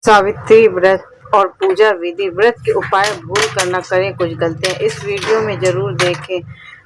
सावित्री व्रत और पूजा विधि। व्रत के उपाय भूल कर न करें कुछ गलतियां, इस वीडियो में जरूर देखें।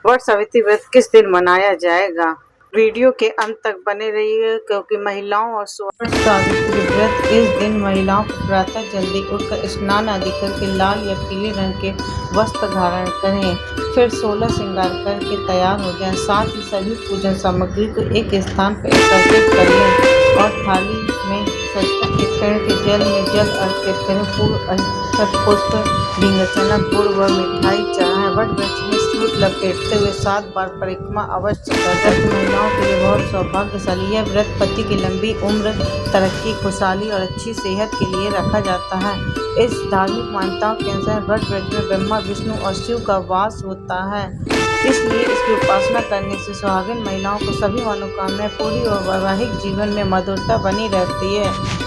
वट सावित्री व्रत किस दिन मनाया जाएगा, वीडियो के अंत तक बने रहिए क्योंकि महिलाओं और वट सावित्री व्रत इस दिन महिलाओं को प्रातः जल्दी उठकर स्नान आदि करके लाल या पीले रंग के वस्त्र धारण करें, फिर 16 श्रृंगार करके तैयार हो जाएं। साथ ही सभी पूजन सामग्री को एक स्थान पर एकत्रित कर लें और थाली में सरिता के पेड़ के जल में जल अर्पित करें। फूल, अक्षत, पुष्प, ढींगचना, गुड़ व मिठाई चढ़ाएं। वट वृक्ष में सूत लपेटते हुए 7 बार परिक्रमा अवश्य करें। महिलाओं के लिए बहुत सौभाग्यशाली यह व्रत पति की लंबी उम्र, तरक्की, खुशहाली और अच्छी सेहत के लिए रखा जाता है। इस धार्मिक मान्यताओं के अनुसार वट वृक्ष में ब्रह्मा, विष्णु और शिव का वास होता है, इसलिए इसकी उपासना करने से सुहागिन महिलाओं को सभी मनोकामनाएं पूरी और वैवाहिक जीवन में मधुरता बनी रहती है।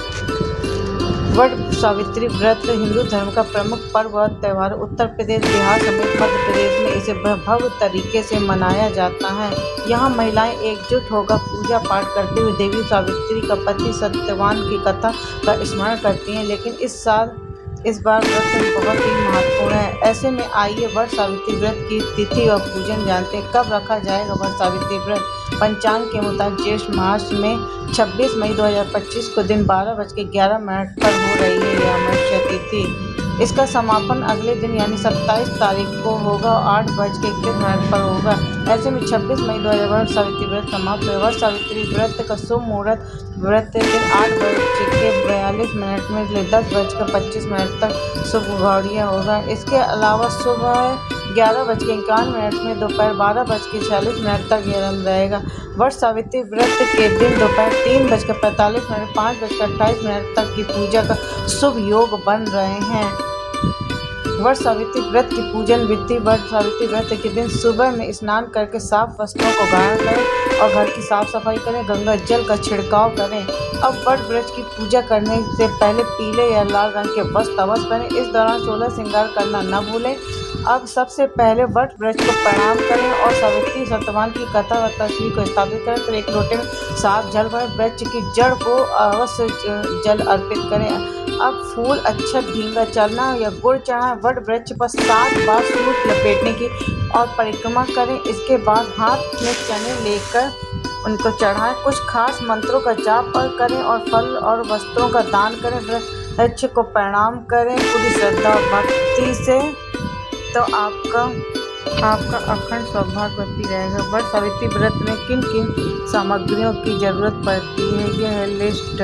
वट सावित्री व्रत हिंदू धर्म का प्रमुख पर्व और त्यौहार उत्तर प्रदेश, बिहार समेत मध्य प्रदेश में इसे भव्य तरीके से मनाया जाता है। यहाँ महिलाएं एकजुट होकर पूजा पाठ करते हुए देवी सावित्री का पति सत्यवान की कथा का स्मरण करती हैं। लेकिन इस बार व्रत बहुत ही महत्वपूर्ण है। ऐसे में आइए वट सावित्री व्रत की तिथि और पूजन जानते हैं। कब रखा जाएगा वट सावित्री व्रत? पंचांग के मुताबिक ज्येष्ठ मास में 26 मई 2025 को दिन 12:11 पर हो रही है यह अमावस्या तिथि। इसका समापन अगले दिन यानी 27 तारीख को होगा और 8:21 पर होगा। ऐसे में 26 मई 2000 सावित्री व्रत समाप्त है। वट सावित्री व्रत का शुभ मुहूर्त व्रत दिन 8:42 में ले 10:25 तक शुभ घौड़िया होगा। इसके अलावा सुबह 11:51 में दोपहर 12:46 तक यह रंग रहेगा। वट सावित्री व्रत के दिन दोपहर 3:45 मिनट 5:28 तक की पूजा का शुभ योग बन रहे हैं। वट सावित्री व्रत की पूजन विधि। वट सावित्री व्रत के दिन सुबह में स्नान करके साफ वस्त्रों को धारण करें और घर की साफ सफाई करें, गंगा जल का छिड़काव करें। अब वट वृक्ष की पूजा करने से पहले पीले या लाल रंग के वस्त्र अवश्य पहनें। इस दौरान 16 श्रृंगार करना न भूलें। अब सबसे पहले वट वृक्ष को प्रणाम करें और सावित्री सत्यवान की कथा व तस्वीर को स्थापित करें। फिर एक लोटे में साफ जल भरें, वृक्ष की जड़ को अवश्य जल अर्पित करें। अब फूल, अक्षत, ढींगा चलना या गुड़ चढ़ाएं। वट वृक्ष पर 7 बार सूत लपेटने की और परिक्रमा करें। इसके बाद हाथ में चने लेकर उनको चढ़ाएं। कुछ खास मंत्रों का जाप करें और फल और वस्त्रों का दान करें। वृक्ष को प्रणाम करें पूरी श्रद्धा और भक्ति से, तो आपका अखंड सौभाग्यवती रहेगा। वट सावित्री व्रत में किन किन सामग्रियों की जरूरत पड़ती है, यह है लिस्ट।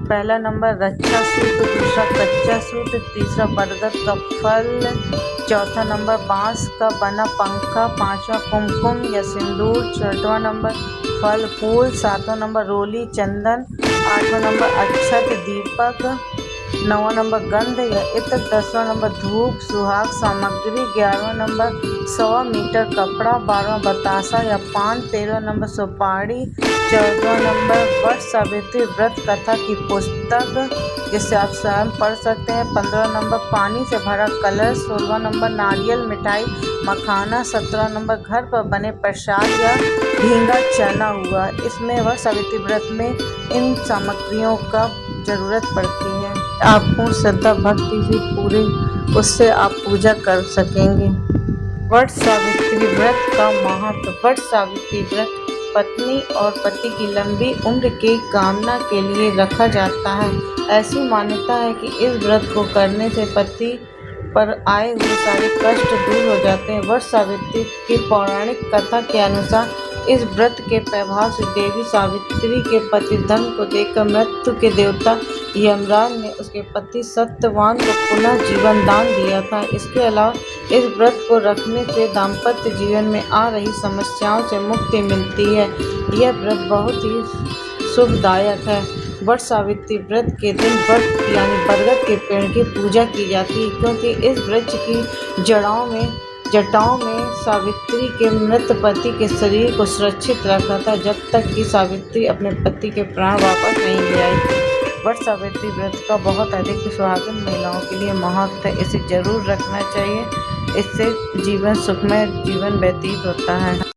पहला नंबर रक्षा सूत, दूसरा कच्चा सूत, तीसरा बरगद का फल, चौथा नंबर बांस का बना पंखा, पांचवा कुमकुम या सिंदूर, छठवां नंबर फल फूल, सातवां नंबर रोली चंदन, आठवां नंबर अक्षत दीपक, 9वां नंबर गंध या इत्र, 10वां नंबर धूप सुहाग सामग्री, 11वां नंबर 100 मीटर कपड़ा, 12वां बतासा या पान, 13वां नंबर सुपारी, 14वां नंबर वट सावित्री व्रत कथा की पुस्तक जिसे आप स्वयं पढ़ सकते हैं, 15वां नंबर पानी से भरा कलश, 16वां नंबर नारियल मिठाई मखाना, 17वां नंबर घर पर बने प्रसाद या ढींगा चना हुआ। इसमें वट सावित्री व्रत में इन सामग्रियों का जरूरत पड़ती है। आप पूर्ण श्रद्धा भक्ति से पूरे उससे आप पूजा कर सकेंगे। वट सावित्री व्रत का महत्व। वट सावित्री व्रत पत्नी और पति की लंबी उम्र की कामना के लिए रखा जाता है। ऐसी मान्यता है कि इस व्रत को करने से पति पर आए हुए सारे कष्ट दूर हो जाते हैं। वट सावित्री की पौराणिक कथा के अनुसार इस व्रत के प्रभाव से देवी सावित्री के पति धर्म को देखकर मृत्यु के देवता यमराज ने उसके पति सत्यवान को पुनः जीवन दान दिया था। इसके अलावा इस व्रत को रखने से दाम्पत्य जीवन में आ रही समस्याओं से मुक्ति मिलती है। यह व्रत बहुत ही शुभदायक है। वट सावित्री व्रत के दिन वट यानी बरगद के पेड़ की पूजा की जाती है, क्योंकि इस वृक्ष की जटाओं में सावित्री के मृत पति के शरीर को सुरक्षित रखा था, जब तक कि सावित्री अपने पति के प्राण वापस नहीं ले आई थी। वट सावित्री व्रत का बहुत अधिक सुहागिन महिलाओं के लिए महत्व है। इसे जरूर रखना चाहिए। इससे जीवन सुखमय जीवन व्यतीत होता है।